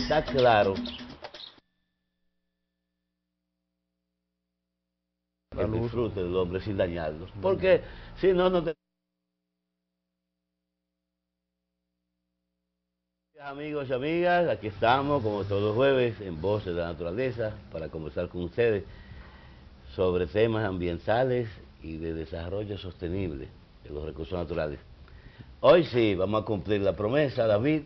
está claro el disfrute del hombre sin dañarlo. Porque si no, no te... Amigos y amigas, aquí estamos como todos los jueves en Voces de la Naturaleza para conversar con ustedes sobre temas ambientales y de desarrollo sostenible de los recursos naturales. Hoy sí vamos a cumplir la promesa, David,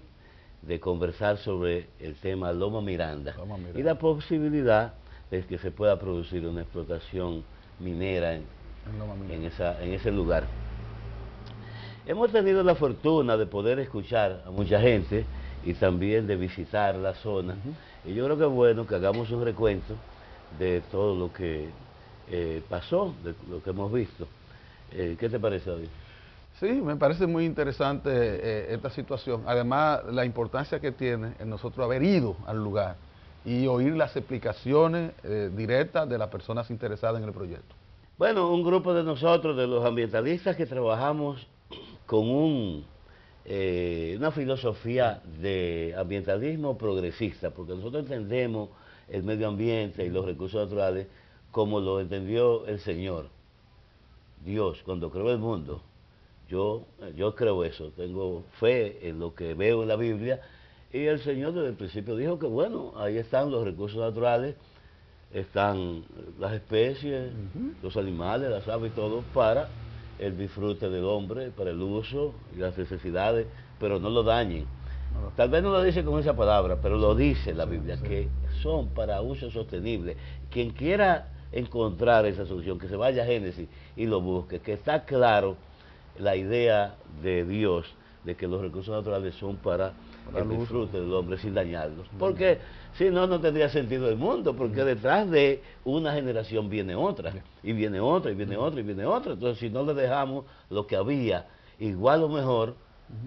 de conversar sobre el tema Loma Miranda y la posibilidad de que se pueda producir una explotación minera en ese lugar. Hemos tenido la fortuna de poder escuchar a mucha gente y también de visitar la zona. Y yo creo que es bueno que hagamos un recuento de todo lo que pasó, de lo que hemos visto. ¿Qué te parece, David? Sí, me parece muy interesante esta situación. Además, la importancia que tiene en nosotros haber ido al lugar y oír las explicaciones directas de las personas interesadas en el proyecto. Bueno, un grupo de nosotros, de los ambientalistas que trabajamos con una filosofía de ambientalismo progresista, porque nosotros entendemos el medio ambiente y los recursos naturales como lo entendió el Señor, Dios, cuando creó el mundo. Yo creo eso, tengo fe en lo que veo en la Biblia, y el Señor desde el principio dijo que bueno, ahí están los recursos naturales, están las especies, los animales, las aves y todo para el disfrute del hombre, para el uso y las necesidades, pero no lo dañen. Tal vez no lo dice con esa palabra, pero lo dice la Biblia, que son para uso sostenible. Quien quiera encontrar esa solución, que se vaya a Génesis y lo busque, que está claro la idea de Dios de que los recursos naturales son para el disfrute del hombre sin dañarlos. Porque si no, no tendría sentido el mundo, porque detrás de una generación viene otra, y viene otra, y viene otra, y viene otra. Entonces, si no le dejamos lo que había, igual o mejor,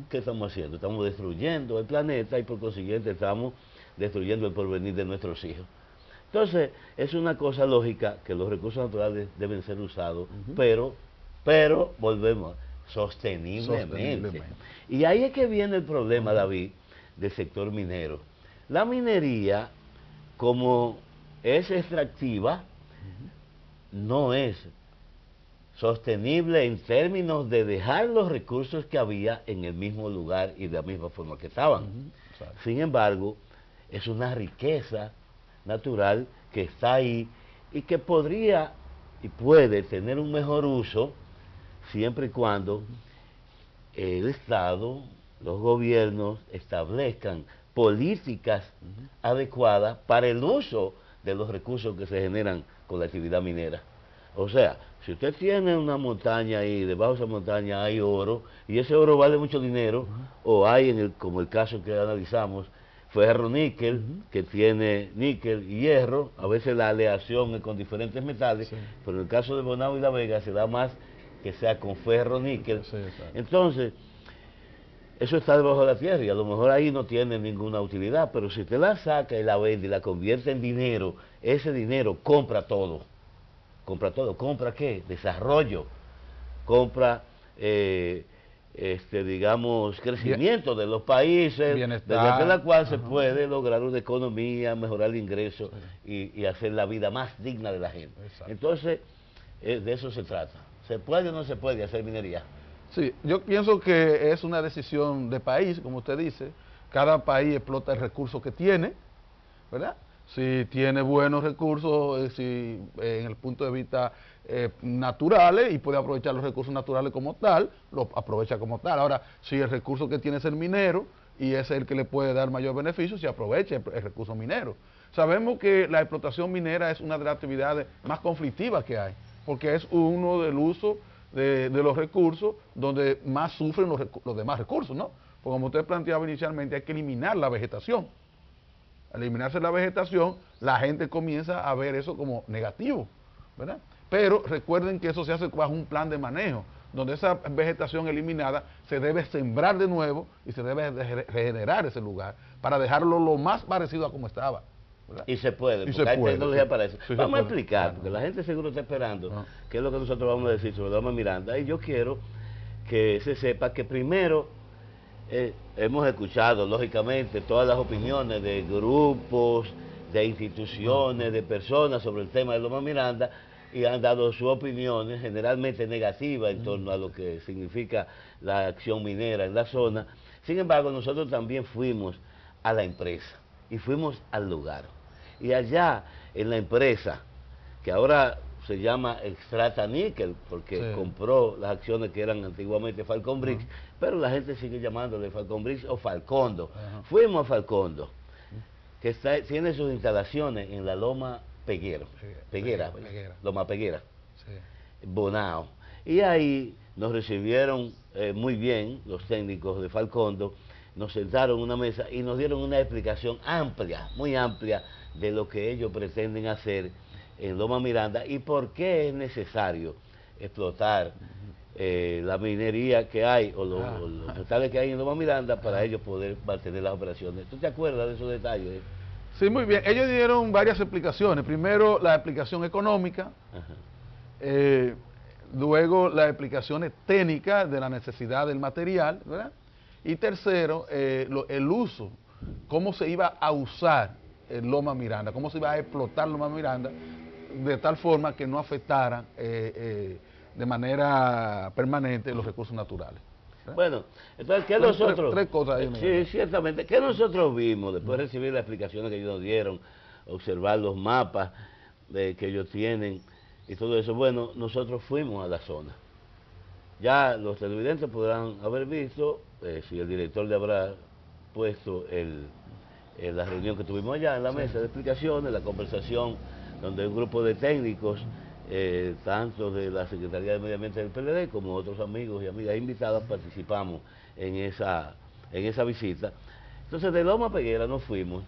¿qué estamos haciendo? Estamos destruyendo el planeta y por consiguiente estamos destruyendo el porvenir de nuestros hijos. Entonces, es una cosa lógica que los recursos naturales deben ser usados, pero volvemos, sosteniblemente. Y ahí es que viene el problema, David, del sector minero. La minería, como es extractiva, no es sostenible en términos de dejar los recursos que había en el mismo lugar y de la misma forma que estaban. Sin embargo, es una riqueza natural que está ahí y que podría y puede tener un mejor uso siempre y cuando el Estado, los gobiernos establezcan políticas adecuadas para el uso de los recursos que se generan con la actividad minera. O sea, si usted tiene una montaña ahí, debajo de esa montaña hay oro, y ese oro vale mucho dinero, o hay, como el caso que analizamos, ferro-níquel, que tiene níquel y hierro, a veces la aleación es con diferentes metales, pero en el caso de Bonao y La Vega se da más que sea con ferro-níquel. Entonces, eso está debajo de la tierra y a lo mejor ahí no tiene ninguna utilidad, pero si usted la saca y la vende y la convierte en dinero, ese dinero compra todo. ¿Compra todo? ¿Compra qué? Desarrollo. Compra, digamos, crecimiento de los países, mediante la cual se puede lograr una economía, mejorar el ingreso y hacer la vida más digna de la gente. Entonces, de eso se trata. ¿Se puede o no se puede hacer minería? Sí, yo pienso que es una decisión de país, como usted dice. Cada país explota el recurso que tiene, ¿verdad? Si tiene buenos recursos, en el punto de vista naturales, y puede aprovechar los recursos naturales como tal, lo aprovecha como tal. Ahora, si el recurso que tiene es el minero, y es el que le puede dar mayor beneficio, se aprovecha el recurso minero. Sabemos que la explotación minera es una de las actividades más conflictivas que hay, porque es uno del uso de los recursos donde más sufren los demás recursos, ¿no? Porque como usted planteaba inicialmente, hay que eliminar la vegetación. Al eliminarse la vegetación, la gente comienza a ver eso como negativo, ¿verdad? Pero recuerden que eso se hace bajo un plan de manejo, donde esa vegetación eliminada se debe sembrar de nuevo y se debe regenerar ese lugar para dejarlo lo más parecido a como estaba, ¿verdad? Y se puede, porque hay tecnología para eso. Vamos a explicar, porque la gente seguro está esperando qué es lo que nosotros vamos a decir sobre Loma Miranda. Y yo quiero que se sepa que primero hemos escuchado, lógicamente, todas las opiniones de grupos, de instituciones, de personas sobre el tema de Loma Miranda, y han dado sus opiniones generalmente negativas en torno a lo que significa la acción minera en la zona. Sin embargo, nosotros también fuimos a la empresa y fuimos al lugar. Y allá en la empresa, que ahora se llama Extrata Níquel, porque compró las acciones que eran antiguamente Falcon Bricks, pero la gente sigue llamándole Falcon Bricks o Falcondo. Fuimos a Falcondo, que tiene sus instalaciones en la Loma Peguera, Loma Peguera, Bonao. Y ahí nos recibieron muy bien los técnicos de Falcondo, nos sentaron en una mesa y nos dieron una explicación amplia, muy amplia, de lo que ellos pretenden hacer en Loma Miranda y por qué es necesario explotar la minería que hay o los metales que hay en Loma Miranda para ellos poder mantener las operaciones. ¿Tú te acuerdas de esos detalles? Sí, muy bien. Ellos dieron varias explicaciones. Primero, la explicación económica, luego las explicaciones técnicas de la necesidad del material, ¿verdad? Y tercero, el uso, cómo se iba a usar el Loma Miranda, cómo se iba a explotar Loma Miranda de tal forma que no afectara de manera permanente los recursos naturales. Bueno, entonces, ¿qué nosotros? Tres cosas ahí. Sí, ciertamente. ¿Qué nosotros vimos después de recibir las explicaciones que ellos nos dieron, observar los mapas que ellos tienen y todo eso? Bueno, nosotros fuimos a la zona. Ya los televidentes podrán haber visto, si el director le habrá puesto la reunión que tuvimos allá en la mesa de explicaciones, la conversación donde un grupo de técnicos, tanto de la Secretaría de Medio Ambiente del PLD como otros amigos y amigas invitadas, participamos en esa visita. Entonces, de Loma Peguera nos fuimos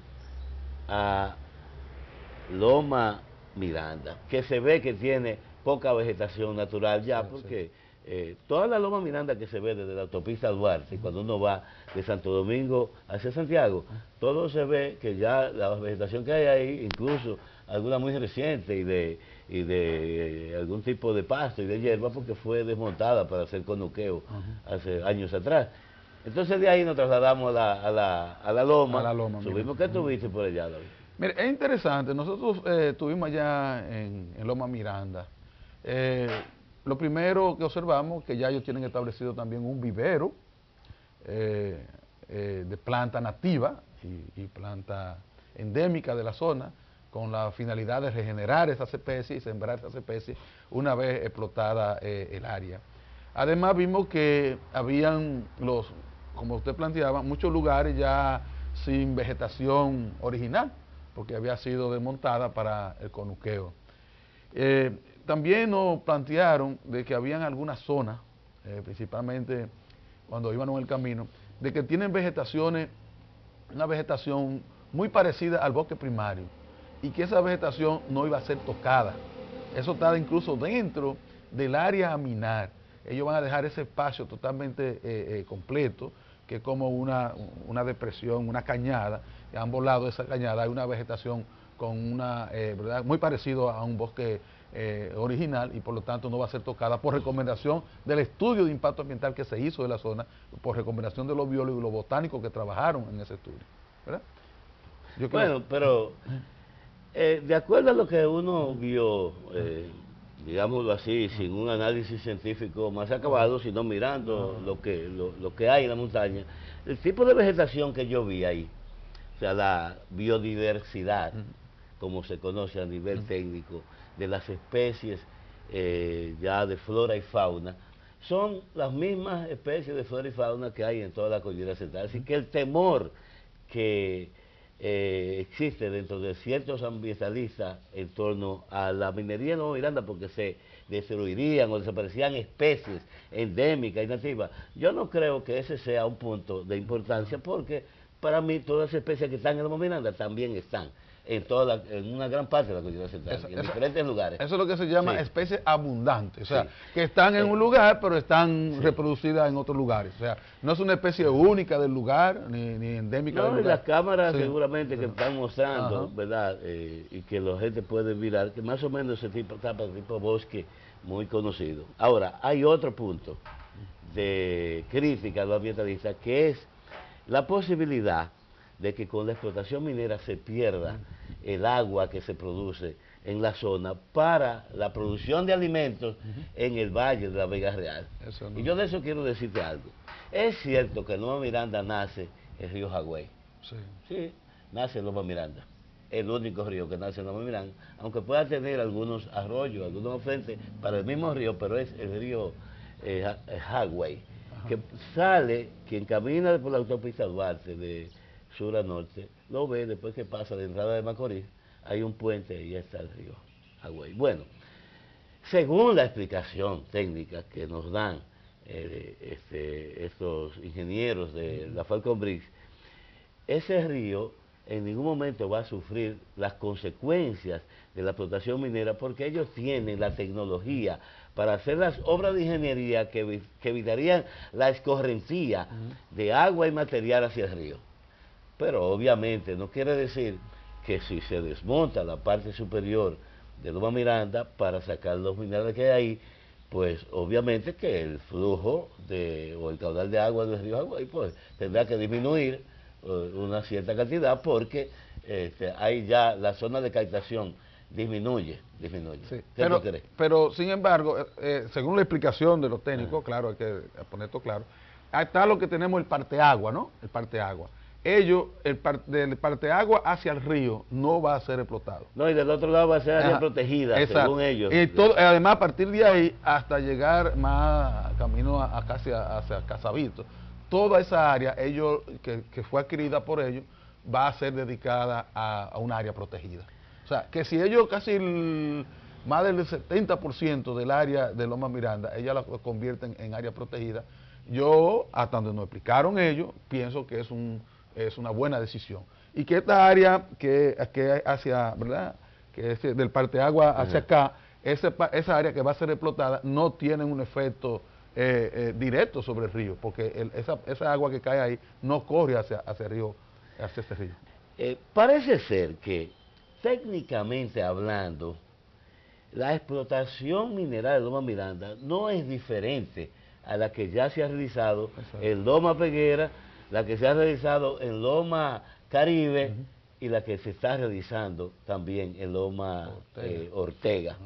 a Loma Miranda, que se ve que tiene poca vegetación natural ya, porque toda la Loma Miranda que se ve desde la autopista Duarte, cuando uno va de Santo Domingo hacia Santiago, todo se ve que ya la vegetación que hay ahí, incluso alguna muy reciente y de algún tipo de pasto y de hierba, porque fue desmontada para hacer conuqueo hace años atrás. Entonces de ahí nos trasladamos a la Loma. Subimos. ¿Qué tuviste por allá, David? Mire, es interesante. Nosotros estuvimos allá en Loma Miranda. Lo primero que observamos, que ya ellos tienen establecido también un vivero de planta nativa y planta endémica de la zona, con la finalidad de regenerar esas especies y sembrar esas especies una vez explotada el área. Además vimos que habían como usted planteaba, muchos lugares ya sin vegetación original, porque había sido desmontada para el conuqueo. También nos plantearon de que habían algunas zonas, principalmente cuando íbamos en el camino, de que tienen una vegetación muy parecida al bosque primario, y que esa vegetación no iba a ser tocada. Eso está incluso dentro del área a minar. Ellos van a dejar ese espacio totalmente completo, que es como una depresión, una cañada. A ambos lados de esa cañada hay una vegetación con ¿verdad? Muy parecido a un bosque original, y por lo tanto no va a ser tocada por recomendación del estudio de impacto ambiental que se hizo de la zona, por recomendación de los biólogos y los botánicos que trabajaron en ese estudio, ¿verdad? Bueno, pero de acuerdo a lo que uno vio, digámoslo así, sin un análisis científico más acabado, sino mirando lo que hay en la montaña, el tipo de vegetación que yo vi ahí, o sea, la biodiversidad, como se conoce a nivel técnico, de las especies ya de flora y fauna, son las mismas especies de flora y fauna que hay en toda la cordillera central. Así que el temor que existe dentro de ciertos ambientalistas en torno a la minería de Loma Miranda, porque se destruirían o desaparecían especies endémicas y nativas, yo no creo que ese sea un punto de importancia, porque para mí todas las especies que están en Loma Miranda también están en una gran parte de la cordillera central, en diferentes lugares. Eso es lo que se llama especies abundantes, o sea, que están en un lugar, pero están reproducidas en otros lugares. O sea, no es una especie única del lugar, ni endémica del lugar. Y las cámaras seguramente que están mostrando, ¿verdad? Y que la gente puede mirar, que más o menos ese tipo bosque muy conocido. Ahora, hay otro punto de crítica a los ambientalistas, que es la posibilidad de que con la explotación minera se pierda el agua que se produce en la zona para la producción de alimentos en el Valle de la Vega Real. Y yo de eso quiero decirte algo. Es cierto que Loma Miranda nace en Río Jagüey. Sí, nace en Loma Miranda. El único río que nace en Loma Miranda, aunque pueda tener algunos arroyos, algunos afluentes para el mismo río, pero es el río Jagüey, que sale, quien camina por la autopista Duarte de sur a norte, lo ve después que pasa de entrada de Macorís, hay un puente y ya está el río Jagüey. Bueno, según la explicación técnica que nos dan estos ingenieros de la Falcon Briggs, ese río en ningún momento va a sufrir las consecuencias de la explotación minera porque ellos tienen la tecnología para hacer las obras de ingeniería que evitarían la escorrentía de agua y material hacia el río. Pero obviamente no quiere decir que si se desmonta la parte superior de Loma Miranda para sacar los minerales que hay ahí, pues obviamente que el flujo o el caudal de agua del río Jagüey pues tendrá que disminuir una cierta cantidad porque ahí ya la zona de captación disminuye. Sí, ¿Qué tú crees? pero sin embargo, según la explicación de los técnicos, claro, hay que poner esto claro, está lo que tenemos el parteagua, ¿no? El parteagua. Del parteagua hacia el río no va a ser explotado. No, y del otro lado va a ser área protegida, según ellos. Y además, a partir de ahí, hasta llegar más camino casi hacia Casavito, toda esa área que fue adquirida por ellos va a ser dedicada a un área protegida. O sea, que si ellos más del 70% del área de Loma Miranda, ellas la convierten en área protegida, yo, hasta donde nos explicaron ellos, pienso que es una buena decisión. Y que esta área que hacia, ¿verdad?, que es del parteagua hacia acá, esa área que va a ser explotada no tiene un efecto directo sobre el río, porque esa agua que cae ahí no corre hacia ese río. Parece ser que, técnicamente hablando, la explotación mineral de Loma Miranda no es diferente a la que ya se ha realizado en Loma Peguera, la que se ha realizado en Loma Caribe y la que se está realizando también en Loma Ortega.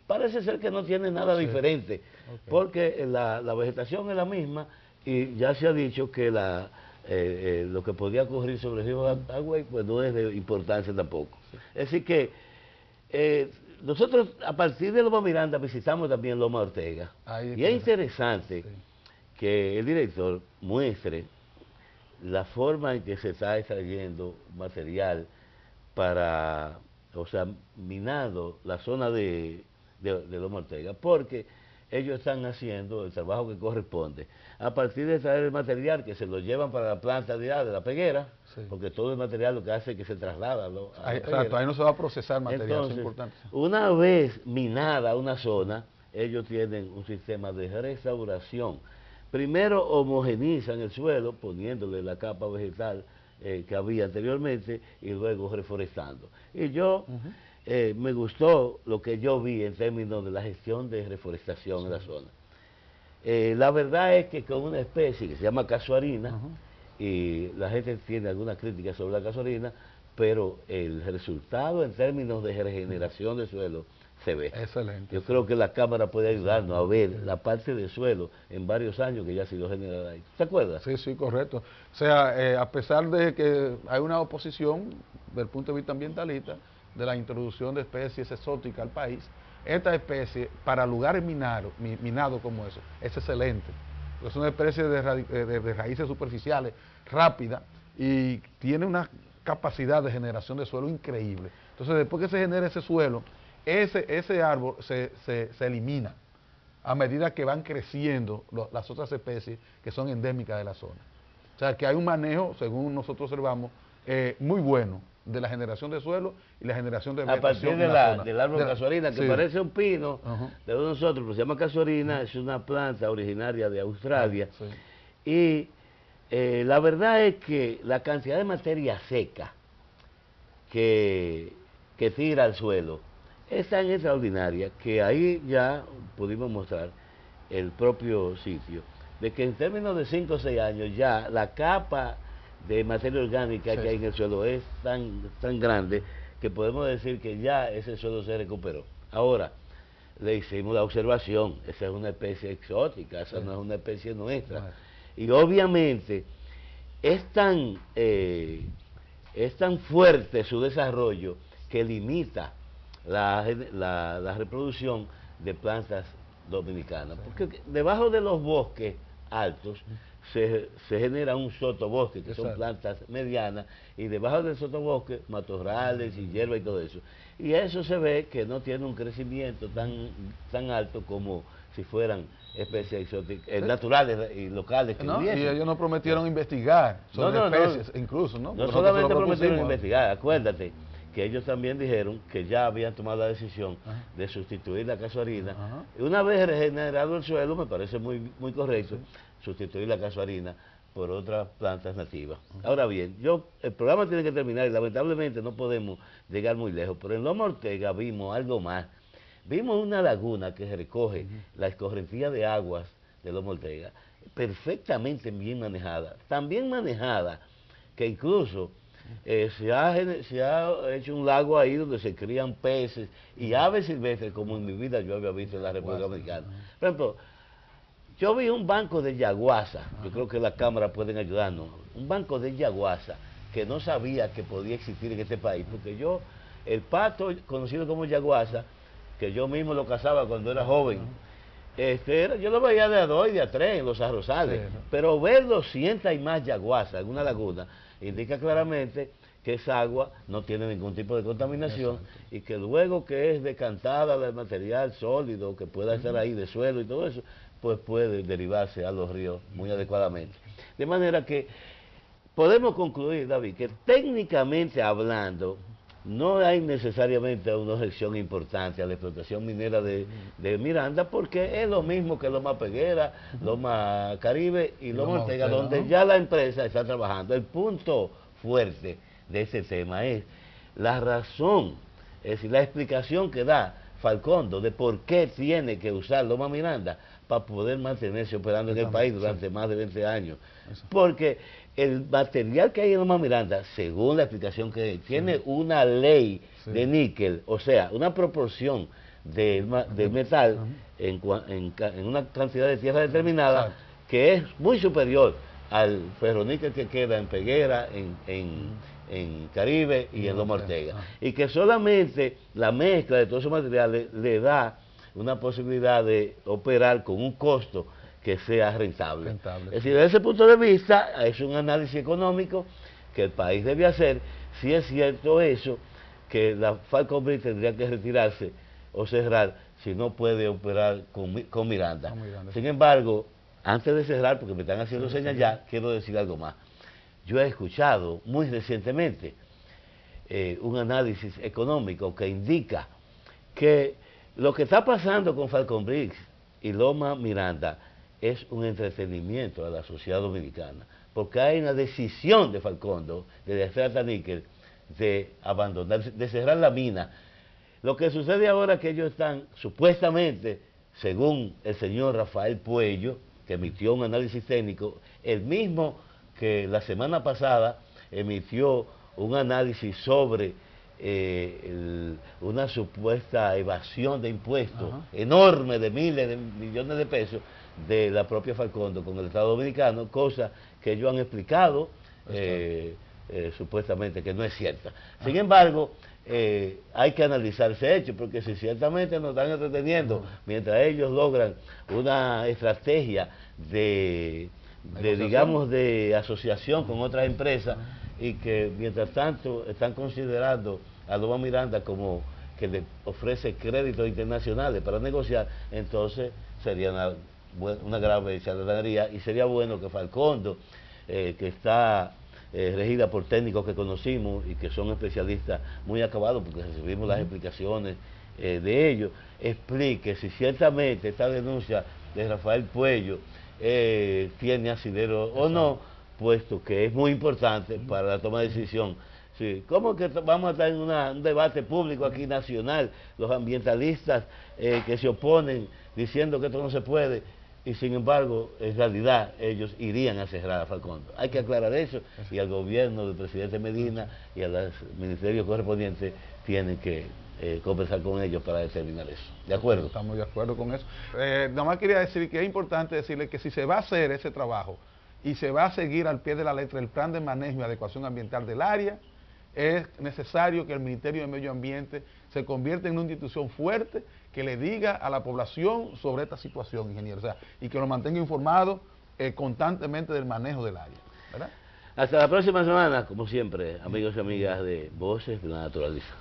Parece ser que no tiene nada diferente, porque la vegetación es la misma y ya se ha dicho que lo que podía ocurrir sobre el río Jagüey pues no es de importancia tampoco. Es decir que nosotros a partir de Loma Miranda visitamos también Loma Ortega y es interesante que el director muestre la forma en que se está extrayendo material para, minando la zona de Loma Ortega, porque ellos están haciendo el trabajo que corresponde. A partir de extraer el material que se lo llevan para la planta de la Peguera, porque todo el material lo que hace es que se traslada a la Peguera. Exacto, ahí no se va a procesar material. Entonces, es importante. Una vez minada una zona, ellos tienen un sistema de restauración. Primero homogenizan el suelo poniéndole la capa vegetal que había anteriormente y luego reforestando. Y yo me gustó lo que yo vi en términos de la gestión de reforestación en la zona. La verdad es que con una especie que se llama casuarina, y la gente tiene alguna crítica sobre la casuarina, pero el resultado en términos de regeneración de suelo se ve. Excelente. Yo creo que la cámara puede ayudarnos a ver la parte de suelo en varios años que ya ha sido generada ahí. ¿Te acuerdas? Sí, correcto. O sea, a pesar de que hay una oposición desde el punto de vista ambientalista de la introducción de especies exóticas al país, esta especie para lugares minados como eso es excelente. Es una especie de raíces superficiales rápida y tiene una capacidad de generación de suelo increíble. Entonces, después que se genera ese suelo, ese árbol se elimina a medida que van creciendo las otras especies que son endémicas de la zona. O sea, que hay un manejo, según nosotros observamos, muy bueno de la generación de suelo y la generación de vegetación a partir del árbol casuarina, que parece un pino de nosotros, pero se llama casuarina, es una planta originaria de Australia. Y la verdad es que la cantidad de materia seca que tira al suelo es tan extraordinaria que ahí ya pudimos mostrar el propio sitio, de que en términos de 5 o 6 años ya la capa de materia orgánica Sí. que hay en el suelo es tan grande que podemos decir que ya ese suelo se recuperó. Ahora, le hicimos la observación, esa es una especie exótica, esa Sí. no es una especie nuestra. Bueno. Y obviamente es es tan fuerte su desarrollo que limita la reproducción de plantas dominicanas. Porque debajo de los bosques altos se genera un sotobosque, que son Exacto. plantas medianas, y debajo del sotobosque, matorrales y hierba y todo eso. Y eso se ve que no tiene un crecimiento tan alto como si fueran especies exóticas, naturales y locales que ¿No? Y hubiesen. ellos nos prometieron investigar sobre especies, incluso, ¿no? No Porque solamente nosotros lo prometieron propusimos. investigar, acuérdate que ellos también dijeron que ya habían tomado la decisión Ajá. de sustituir la casuarina. Ajá. Y una vez regenerado el suelo, me parece muy correcto, sustituir la casuarina por otras plantas nativas. Ahora bien, el programa tiene que terminar y lamentablemente no podemos llegar muy lejos, pero en Loma Ortega vimos algo más. Vimos una laguna que recoge la escorrentía de aguas de Loma Ortega, perfectamente bien manejada, tan bien manejada que incluso se ha hecho un lago ahí donde se crían peces y aves silvestres como en mi vida yo había visto en la República Dominicana. Por ejemplo, yo vi un banco de yaguasa, yo creo que la cámara pueden ayudarnos, un banco de yaguasa que no sabía que podía existir en este país, porque el pato conocido como yaguasa, que yo mismo lo cazaba cuando era joven, yo lo veía de a 2 y de a 3 en los arrozales, Sí, ¿no? pero ver 200 y más yaguasas en una laguna indica claramente que esa agua no tiene ningún tipo de contaminación. Exacto. Y que luego que es decantada del material sólido que pueda estar ahí de suelo y todo eso, pues puede derivarse a los ríos muy adecuadamente. De manera que podemos concluir, David, que técnicamente hablando, no hay necesariamente una objeción importante a la explotación minera de Miranda, porque es lo mismo que Loma Peguera, Loma Caribe y Loma Ortega, donde ya la empresa está trabajando. El punto fuerte de ese tema es la razón, es decir, la explicación que da Falcondo de por qué tiene que usar Loma Miranda para poder mantenerse operando en el país durante más de 20 años. Porque el material que hay en Loma Miranda, según la explicación que hay, tiene una ley de níquel, o sea, una proporción de metal en una cantidad de tierra determinada que es muy superior al ferroníquel que queda en Peguera, en Caribe y en Loma Ortega. Y que solamente la mezcla de todos esos materiales le da una posibilidad de operar con un costo que sea rentable. Es decir, desde ese punto de vista, es un análisis económico que el país debe hacer. Si es cierto eso, que la Falconbridge tendría que retirarse o cerrar si no puede operar con Miranda. Sin embargo, antes de cerrar, porque me están haciendo señas ya, quiero decir algo más. Yo he escuchado muy recientemente un análisis económico que indica que lo que está pasando con Falconbridge y Loma Miranda es un entretenimiento a la sociedad dominicana, porque hay una decisión de Falcondo, de Estrata Níquel, de abandonar, de cerrar la mina. Lo que sucede ahora es que ellos están, supuestamente, según el señor Rafael Puello, que emitió un análisis técnico, el mismo que la semana pasada emitió un análisis sobre una supuesta evasión de impuestos enorme de miles de millones de pesos de la propia Falcondo con el Estado Dominicano, cosa que ellos han explicado supuestamente que no es cierta. Sin embargo, hay que analizar ese hecho, porque si ciertamente nos están entreteniendo mientras ellos logran una estrategia digamos, de asociación con otras empresas, y que mientras tanto están considerando a Loma Miranda como que le ofrece créditos internacionales para negociar, entonces sería una grave charlatanería, y sería bueno que Falcondo, que está regida por técnicos que conocimos y que son especialistas muy acabados, porque recibimos las explicaciones de ellos, explique si ciertamente esta denuncia de Rafael Puello tiene asidero o no, puesto que es muy importante para la toma de decisión. Sí, ¿cómo que vamos a estar en un debate público aquí nacional, los ambientalistas que se oponen diciendo que esto no se puede, y sin embargo, en realidad, ellos irían a cerrar a Falcón. Hay que aclarar eso, y al gobierno del presidente Medina y a los ministerios correspondientes tienen que conversar con ellos para determinar eso. ¿De acuerdo? Estamos de acuerdo con eso. Nada más quería decir que es importante decirle que si se va a hacer ese trabajo y se va a seguir al pie de la letra el plan de manejo y adecuación ambiental del área, es necesario que el Ministerio de Medio Ambiente se convierta en una institución fuerte que le diga a la población sobre esta situación, ingeniero, o sea, y que lo mantenga informado constantemente del manejo del área, ¿verdad? Hasta la próxima semana, como siempre, amigos y amigas de Voces de la Naturaleza.